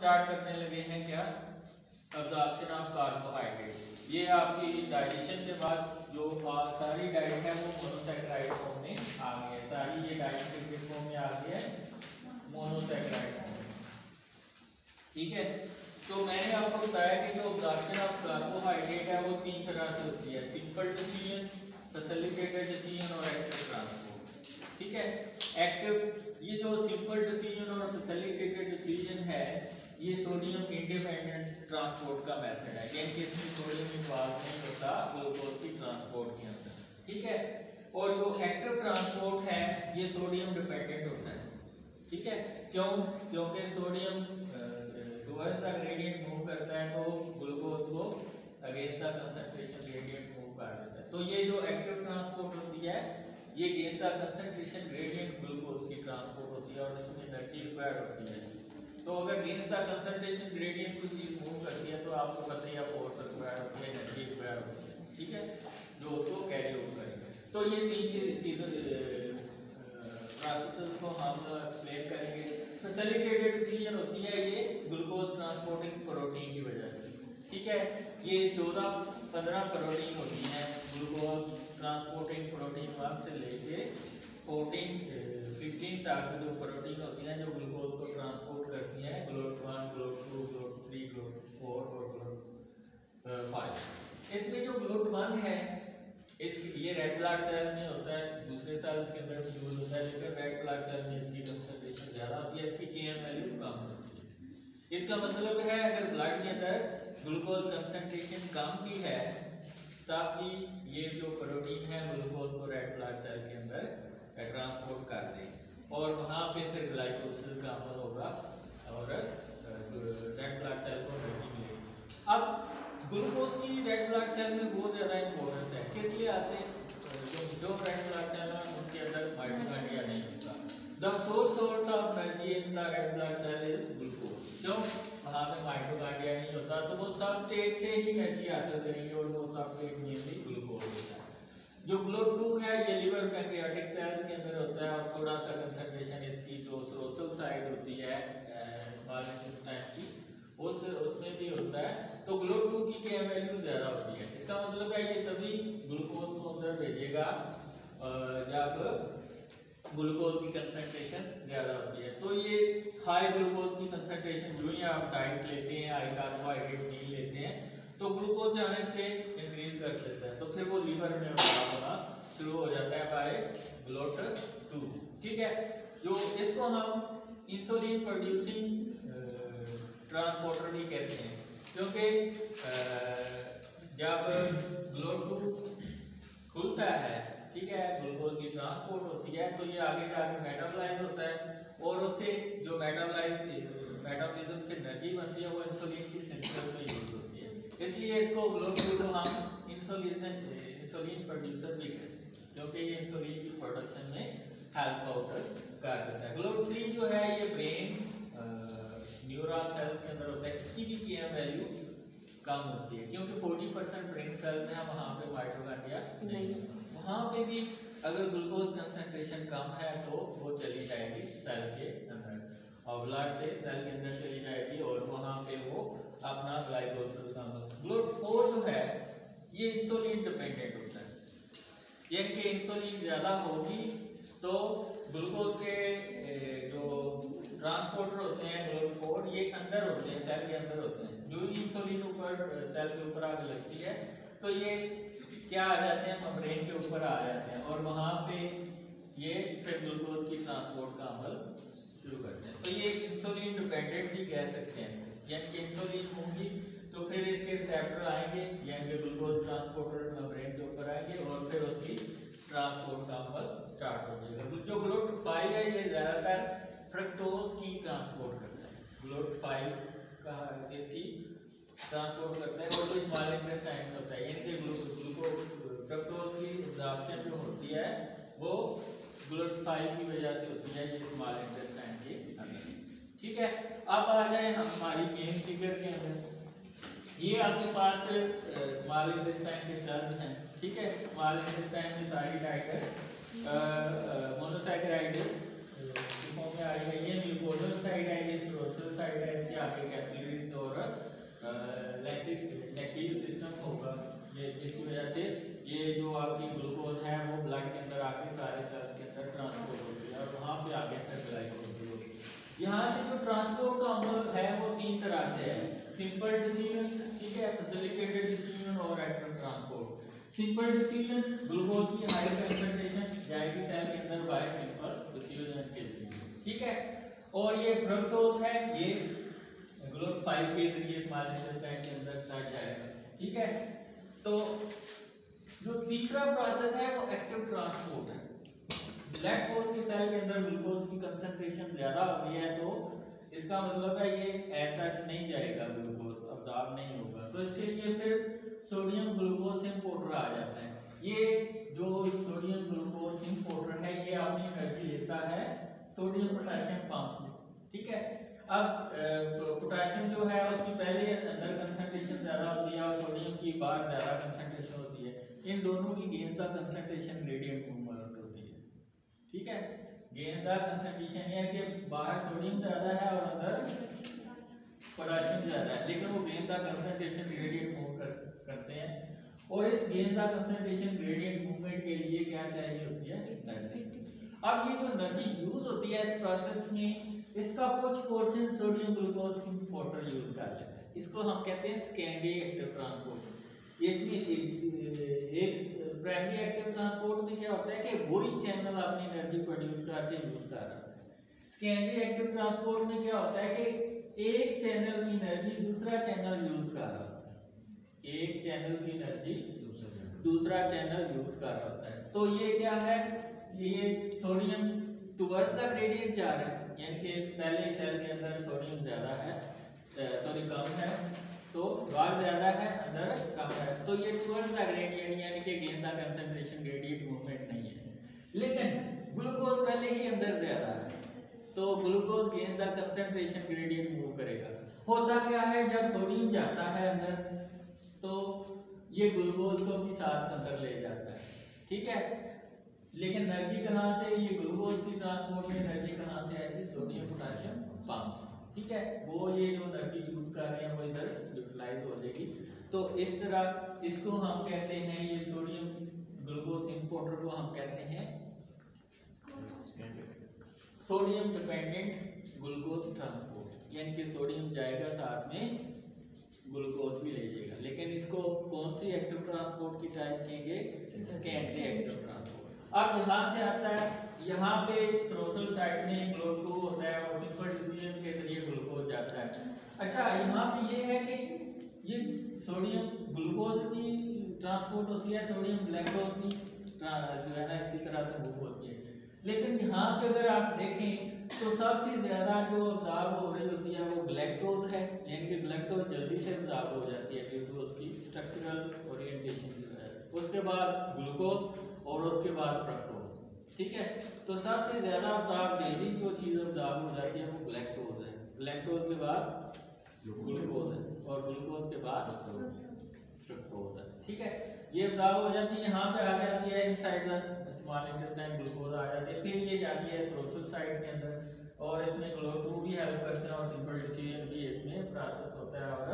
Start करने लगे हैं क्या, अब्जॉर्प्शन ऑफ कार्बोहाइड्रेट। ये आपकी डाइजेशन के बाद जो सारी डाइट है वो मोनोसैकेराइड फॉर्म में आ गई है, सारी ये डाइट किस फॉर्म में आ गई है, मोनोसैकेराइड फॉर्म में। ठीक है, तो मैंने आपको बताया कि जो अब्जॉर्प्शन ऑफ कार्बोहाइड्रेट है वो तीन तरह से होती है, सिंपल डिफिजन, फैसिलिटेटेड डिफिजन और एक्टिव ट्रांसपोर्ट। ठीक है, एक्टिव ये जो सिंपल डिफिजन और फैसिलिटेटेड डिफिजन है ये सोडियम इंडिपेंडेंट ट्रांसपोर्ट का मेथड है, यानी कि इसमें सोडियम इन्वॉल्व नहीं होता ग्लूकोज की ट्रांसपोर्ट के अंदर। ठीक है, और जो एक्टिव ट्रांसपोर्ट है ये सोडियम डिपेंडेंट होता है। ठीक है, क्यों? क्योंकि sodium towards the gradient move करता है तो ग्लूकोज को against the concentration gradient move कर देता है। तो ये जो एक्टिव ट्रांसपोर्ट होती है ये against the concentration gradient glucose की ट्रांसपोर्ट होती है और इसमें एनर्जी रिक्वायर्ड होती है। तो अगर अगेंस्ट द कंसंट्रेशन ग्रेडियंट कोई चीज मूव करती है तो आपको पता ही है फोर्स रिक्वायर्ड होती है, एनर्जी रिक्वायर्ड होती है। ठीक है, जो उसको कैरी आउट करेंगे। तो ये तीन चीजें प्रोसेसेस को हम एक्सप्लेन करेंगे। फैसिलिटेटेड डिफिजन होती है ये ग्लूकोज ट्रांसपोर्टिंग प्रोटीन की वजह से। ठीक है, ये 14-15 प्रोटीन होती हैं, ग्लूकोज ट्रांसपोर्टिंग प्रोटीन 1 से लेके 14-15 तक जो प्रोटीन होती हैं जो ग्लूकोज को ट्रांसपोर्ट करती हैं, GLUT1, GLUT2, GLUT3, GLUT4 और GLUT5। इसमें जो GLUT1 है इस ये रेड ब्लड सेल में होता है, दूसरे सेल्स के अंदर भी यूज होता है, लेकिन रेड ब्लड सेल में इसकी कंसंट्रेशन ज्यादा होती है, इसकी Km वैल्यू कम होती है। इसका मतलब है अगर ब्लड के अंदर ग्लूकोज कंसंट्रेशन कम भी है तब भी ये जो प्रोटीन है ग्लूकोज को रेड ब्लड सेल के अंदर ट्रांसपोर्ट कर दे और वहाँ पे फिर ग्लाइकोलिसिस का अमल होगा और रेड ब्लड सेल को एनर्जी मिलेगी। अब ग्लूकोज की रेड ब्लड सेल में बहुत ज़्यादा इंपॉर्टेंस है, किस लिए से जो रेड ब्लड सेल है उनके अंदर माइटोकॉन्ड्रिया नहीं होता। The sole source of energy in the red blood cell is glucose. क्यों? वहाँ पे माइटोकॉन्ड्रिया नहीं होता तो वो सब स्टेट से ही एनर्जी हासिल करेंगे और वो सब स्टेट मेनली ग्लूकोज होता है। जो GLUT2 है ये लिवर पैंक्रियाटिक सेल्स के अंदर होता है और थोड़ा सा कंसंट्रेशन इसकी जो सोशल साइड होती है स्मॉल इंटेस्टाइन की उसमें भी होता है। तो GLUT2 की Km वैल्यू ज्यादा होती है। इसका मतलब है ये तभी ग्लूकोज को अंदर भेजेगा जब ग्लूकोज की कंसंट्रेशन ज्यादा होती है। तो ये हाई ग्लूकोज की कंसंट्रेशन जो ही आप डाइट लेते हैं, हाई कार्बोहाइड्रेट मील लेते हैं तो ग्लूकोज जाने से इंक्रीज कर देता है, तो फिर वो लीवर में होना शुरू हो जाता है बाय GLUT2। ठीक है, जो इसको हम इंसुलिन प्रोड्यूसिंग ट्रांसपोर्टर भी कहते हैं, क्योंकि जब GLUT2 खुलता है, ठीक है, ग्लूकोज की ट्रांसपोर्ट होती है तो ये आगे जाके मेटाबोलाइज होता है और उससे जो मेटाबॉलिज्म से एनर्जी बनती है वो इंसुलिन की सिंथेसिस में यूज होती है। इसलिए इसको GLUT2 को हम इंसुलिन प्रोड्यूसर भी कहते हैं, क्योंकि ये इंसुलिन की प्रोडक्शन में हेल्प आउट कर देता है। GLUT3 जो है ये ब्रेन न्यूरॉन सेल्स के अंदर होता है, इसकी भी Km वैल्यू कम होती है क्योंकि 40% ब्रेन सेल्स में वहाँ पे माइटोकॉन्ड्रिया नहीं होता। वहाँ पे भी अगर ग्लूकोज कंसंट्रेशन कम है तो वो चली जाएगी सेल के अंदर और ब्लड से सेल के अंदर चली जाएगी और वहाँ पे वो अपना ग्लाइकोलिसिस का अमल। GLUT4 जो है ये इंसुलिन डिपेंडेंट होता है, यानी कि इंसुलिन ज़्यादा होगी तो ग्लूकोज के जो ट्रांसपोर्टर होते हैं GLUT4 ये अंदर होते हैं, सेल के अंदर होते हैं। जो ही इंसुलिन ऊपर सेल के ऊपर आग लगती है तो ये क्या आ जाते हैं, मेम्ब्रेन के ऊपर आ जाते हैं और वहाँ पे ये फिर ग्लूकोज की ट्रांसपोर्ट का अमल शुरू करते हैं। तो ये इंसुलिन डिपेंडेंट भी कह सकते हैं, यानी कि इंसुलिन होंगी तो फिर इसके रिसेप्टर आएंगे, यानी कि ग्लूकोज ट्रांसपोर्टर मेम्ब्रेन के ऊपर आएंगे और फिर उसकी ट्रांसपोर्ट का अमल स्टार्ट हो जाएगा। जो GLUT5 है ये ज़्यादातर फ्रक्टोज की ट्रांसपोर्ट करता है, GLUT5 का इसकी ट्रांसपोर्ट करता है और जो स्मॉल इंटेस्टाइन होता है, यानी कि फ्रक्टोज की एब्जॉर्प्शन जो होती है वो GLUT5 की वजह से होती है, ये स्मॉल इंटेस्टाइन के अंदर। ठीक है, अब आ जाए हमारी मेन फिगर के अंदर। ये आपके पास स्मॉल इंटेस्टाइन के सेल्स हैं। ठीक है, स्मॉल इंटेस्टाइन में सारी डाइट है मोनोसैकेराइड में आ रही है, ये म्यूकोजल साइड है, ये सेरोसल साइड है, इसके आगे कैपिलरीज और लैक्टिक सिस्टम होगा। ये इसकी वजह से ये जो आपकी ग्लूकोज है वो ब्लड के अंदर आके सारे सेल्स के अंदर ट्रांसपोर्ट होती है और वहाँ पे आके स्टेबलाइज होती है। यहाँ से जो ट्रांसपोर्ट का अमल है वो 3 तरह से है, सिंपल डिफ्यूजन, ठीक है, फैसिलिटेटेड डिफ्यूजन और active transport. Simple diffusion, glucose की हाई कंसंट्रेशन जाएगी सेल के अंदर बाय सिंपल डिफ्यूजन के जरिए, ठीक है। और ये फ्रक्टोज है, ये GLUT5 के जरिए स्मॉल इंटेस्टाइन के अंदर स्टार्ट जाएगा, ठीक है। तो जो तीसरा प्रोसेस है वो एक्टिव ट्रांसपोर्ट है। लेट्स सपोज कि सेल के अंदर ग्लूकोज की कंसंट्रेशन ज्यादा हो गई है, तो इसका मतलब है ये एज सच नहीं जाएगा, ग्लूकोज अब्जॉर्ब नहीं होगा, तो इसके लिए फिर सोडियम ग्लूकोज इंपोर्टर आ जाता है। ये जो सोडियम ग्लूकोज इंपोर्टर है ये अपनी एनर्जी लेता है सोडियम पोटेशियम पंप से, ठीक है। अब पोटेशियम जो है उसकी पहले अंदर कंसंट्रेशन ज्यादा होती है और सोडियम की बाहर ज्यादा कंसंट्रेशन होती है। इन दोनों की गेंद का कंसंट्रेशन ग्रेडियंट मूवमेंट होती है, ठीक है। गेंद का कंसंट्रेशन ये है कि बाहर सोडियम ज्यादा है और अंदर पोटेशियम ज्यादा है, लेकिन वो गेंद का कंसंट्रेशन ग्रेडियंट मूव करते हैं। और इस गेंद का कंसंट्रेशन ग्रेडियंट मूवमेंट के लिए क्या चाहिए होती है, एनर्जी। अब ये जो एनर्जी यूज होती है इस प्रोसेस में, इसका कुछ portion sodium glucose importer use कर लेते हैं, इसको हम कहते हैं सेकेंडरी एक्टिव ट्रांसपोर्ट। इसमें एक प्राइमरी एक्टिव ट्रांसपोर्ट में क्या होता है कि वही चैनल अपनी एनर्जी प्रोड्यूस करके यूज कर रहा है। सेकेंडरी एक्टिव ट्रांसपोर्ट में क्या होता है कि एक चैनल की एनर्जी दूसरा चैनल यूज कर रहा होता है, एक चैनल की एनर्जी दूसरा चैनल यूज कर रहा होता है। तो ये क्या है, ये सोडियम टुवर्ड्स द ग्रेडियंट जा रहा है, यानी कि पहले सेल के अंदर सोडियम ज्यादा है, सॉरी कम है, तो बाहर ज्यादा है अंदर कम है, तो ये टुवर्ड्स द ग्रेडियंट यानी कि गेंद का कंसंट्रेशन ग्रेडियंट मूवमेंट नहीं है। लेकिन ग्लूकोज पहले ही अंदर ज्यादा है, तो ग्लूकोज गेंद का कंसंट्रेशन ग्रेडियंट मूव करेगा। होता क्या है, जब सोडियम जाता है अंदर तो ये ग्लूकोज को भी साथ अंदर ले जाता है, ठीक है। लेकिन एनर्जी कहाँ से, ये ग्लूकोज की ट्रांसपोर्ट में एनर्जी कहाँ से आएगी, सोडियम पोटेशियम पंप से, ठीक है। वो ये जो एनर्जी यूज कर रहे हैं वो इधर यूटिलाइज हो जाएगी। तो इस तरह इसको हम कहते हैं, ये सोडियम ग्लूकोज इंपोर्टर को हम कहते हैं सोडियम डिपेंडेंट ग्लूकोज ट्रांसपोर्ट, यानी कि सोडियम जाएगा साथ में ग्लूकोज भी ले जाएगा। लेकिन इसको कौन सी एक्टिव ट्रांसपोर्ट की टाइप कहेंगे, सेकेंडरी एक्टिव ट्रांसपोर्ट। अब यहाँ से आता है, यहाँ पे सेरोसल साइड में GLUT2 होता है और सिंपल डिफ्यूजन के जरिए ग्लूकोज जाता है। अच्छा, यहाँ पे ये है कि ये सोडियम ग्लूकोज की ट्रांसपोर्ट होती है, सोडियम ग्लैक्टोज की जो है ना इसी तरह से मूव होती है। लेकिन यहाँ पे अगर आप देखें तो सबसे ज्यादा जो अब्जॉर्ब हो रही होती है वो ग्लैक्टोज है, यानी कि ग्लैक्टोज जल्दी से अब्जॉर्ब हो जाती है ड्यू टू उसकी स्ट्रक्चरल ओरिएंटेशन की वजह से। उसके बाद ग्लूकोज और उसके बाद फ्रक्टोज, ठीक है। तो सबसे ज्यादा अब्जॉर्ब जल्दी जो चीज अब्जॉर्ब हो जाती है वो ग्लैक्टोज है, ग्लैक्टोज के बाद ग्लूकोज है और ग्लूकोज के बाद फ्रक्टोज है, ठीक है। ये अब्जॉर्ब हो जाती है, यहाँ पे आ जाती है inside the small intestine, glucose आ जाती है, फिर ये जाती है सेरोसल साइड के अंदर और इसमें GLUT2 भी हेल्प करते हैं और सिंपल डिफ्यूजन भी इसमें प्रोसेस होता है और